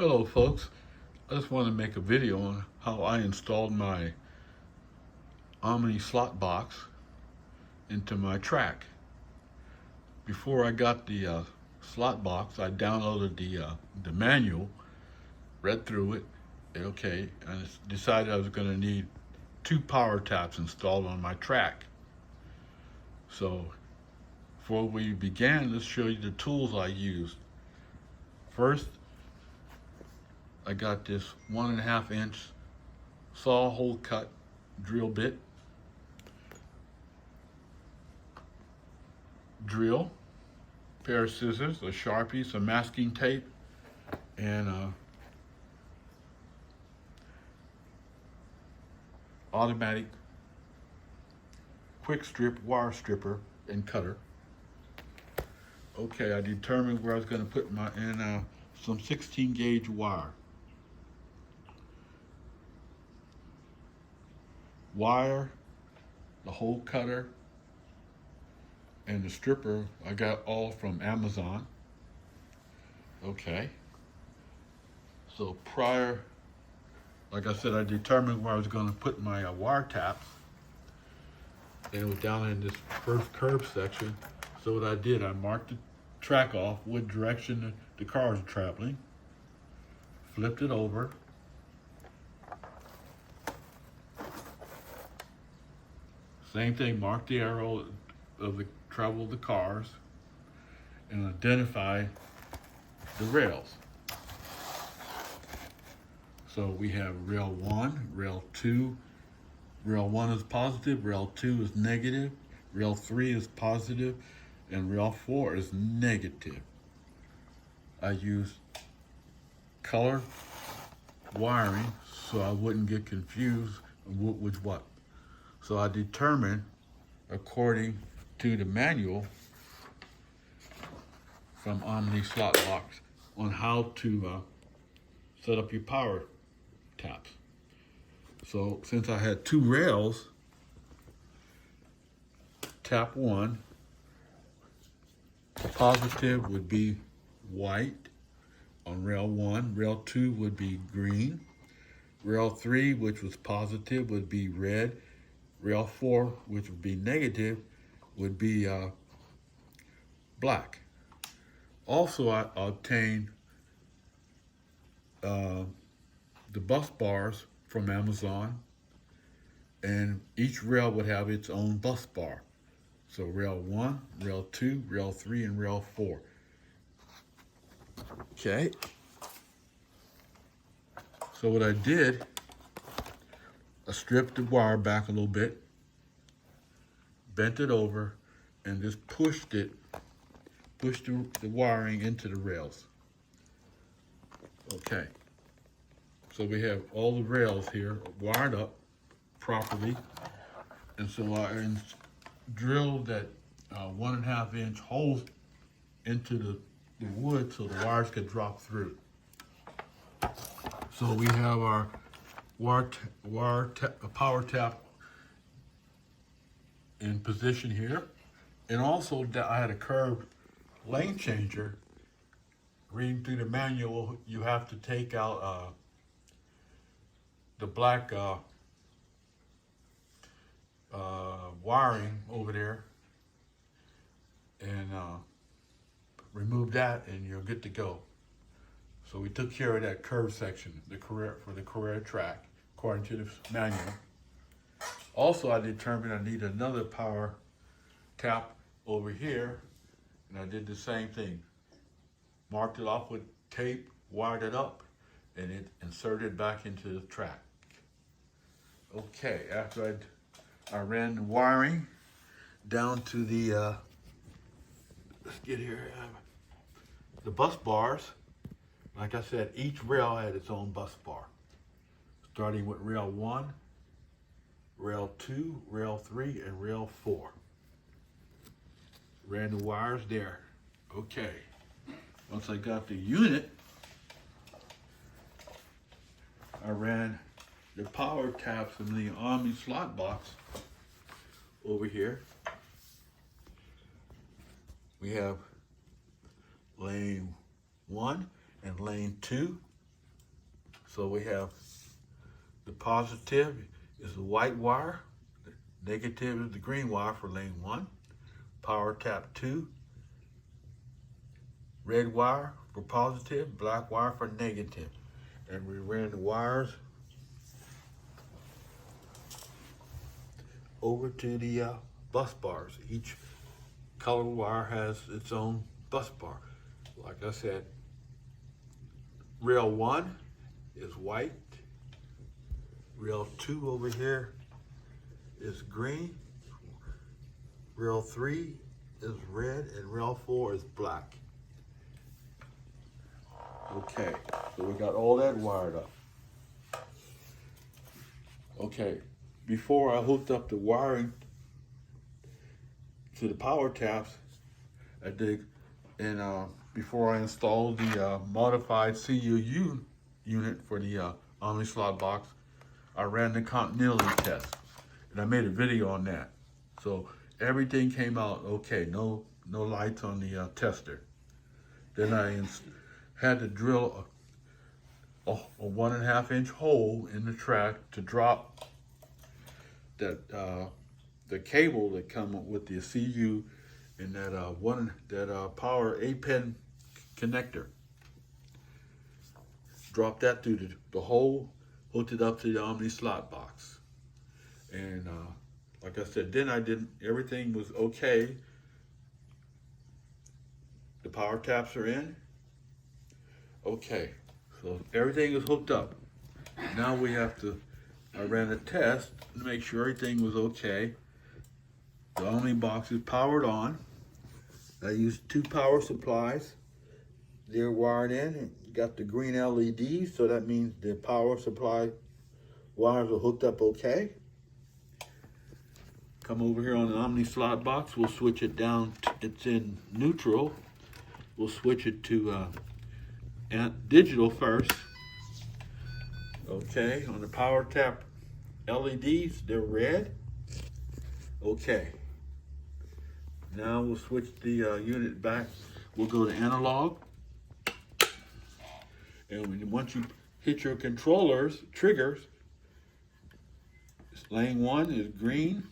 Hello folks, I just want to make a video on how I installed my OmniSlotBox into my track. Before I got the slot box, I downloaded the manual, read through it, okay, and decided I was going to need 2 power taps installed on my track. So before we began, let's show you the tools I used. First, I got this 1.5 inch saw hole cut drill bit, drill, pair of scissors, a Sharpie, some masking tape, and automatic quick strip wire stripper and cutter. Okay, I determined where I was going to put some 16 gauge wire. The hole cutter, and the stripper I got all from Amazon. Okay. So like I said, I determined where I was going to put my wire taps. And it was down in this first curb section. So what I did, I marked the track off, what direction the cars are traveling, flipped it over, same thing, marked the arrow of the travel of the cars, and identify the rails. So we have rail 1, rail 2. Rail 1 is positive, rail 2 is negative, rail 3 is positive, and rail 4 is negative. I used color wiring so I wouldn't get confused what was what. So I determined, according to the manual from OmniSlotBox, on how to set up your power taps. So since I had 2 rails, tap 1, positive would be white on rail 1, rail 2 would be green, rail 3, which was positive, would be red, rail 4, which would be negative, would be black. Also, I obtained the bus bars from Amazon, and each rail would have its own bus bar. So rail 1, rail 2, rail 3, and rail 4. Okay. So what I did, I stripped the wire back a little bit, bent it over, and just pushed the wiring into the rails. Okay. So we have all the rails here wired up properly. And so I drilled that 1.5 inch hole into the wood so the wires could drop through. So we have our power tap in position here. And also I had a curved lane changer. Reading through the manual, you have to take out the black wiring over there and remove that, and you're good to go. So we took care of that curve section, for the career track, according to the manual. Also, I determined I need another power tap over here, and I did the same thing. Marked it off with tape, wired it up, and it inserted back into the track. Okay, after I ran the wiring down to the, let's get here, the bus bars. Like I said, each rail had its own bus bar. Starting with rail 1, rail 2, rail 3, and rail 4. Ran the wires there. Okay. Once I got the unit, I ran the power taps from the OmniSlotBox over here. We have lane 1 and lane 2 So we have the positive is the white wire, the negative is the green wire for lane 1, power tap 2, red wire for positive, black wire for negative. And we ran the wires over to the bus bars. Each color wire has its own bus bar. Like I said, rail 1 is white, rail 2 over here is green, rail 3 is red, and rail 4 is black. Okay, so we got all that wired up. Okay, before I hooked up the wiring to the power taps, I did, and before I installed the modified CUU unit for the OmniSlotBox, I ran the continuity test, and I made a video on that. So everything came out okay, no lights on the tester. Then I had to drill a 1.5 inch hole in the track to drop that the cable that come with the CU and that power 8-pin connector. Drop that through the hole, hooked it up to the OmniSlotBox. And like I said, then everything was okay. The power taps are in. Okay, so everything is hooked up. Now I ran a test to make sure everything was okay. The OmniBox is powered on. I used 2 power supplies. They're wired in and got the green LEDs, so that means the power supply wires are hooked up okay. Come over here on the OmniSlotBox, we'll switch it down, it's in neutral. We'll switch it to digital first. Okay, on the power tap LEDs, they're red. Okay. Now we'll switch the unit back. We'll go to analog. And once you hit your triggers, lane 1 is green.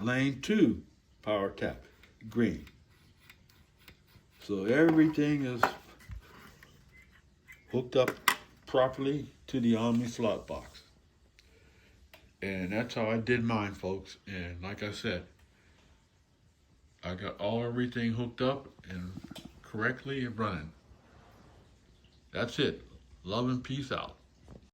Lane 2, power tap, green. So everything is hooked up properly to the OmniSlotBox. And that's how I did mine, folks. And like I said, I got everything hooked up and correctly running. That's it. Love and peace out.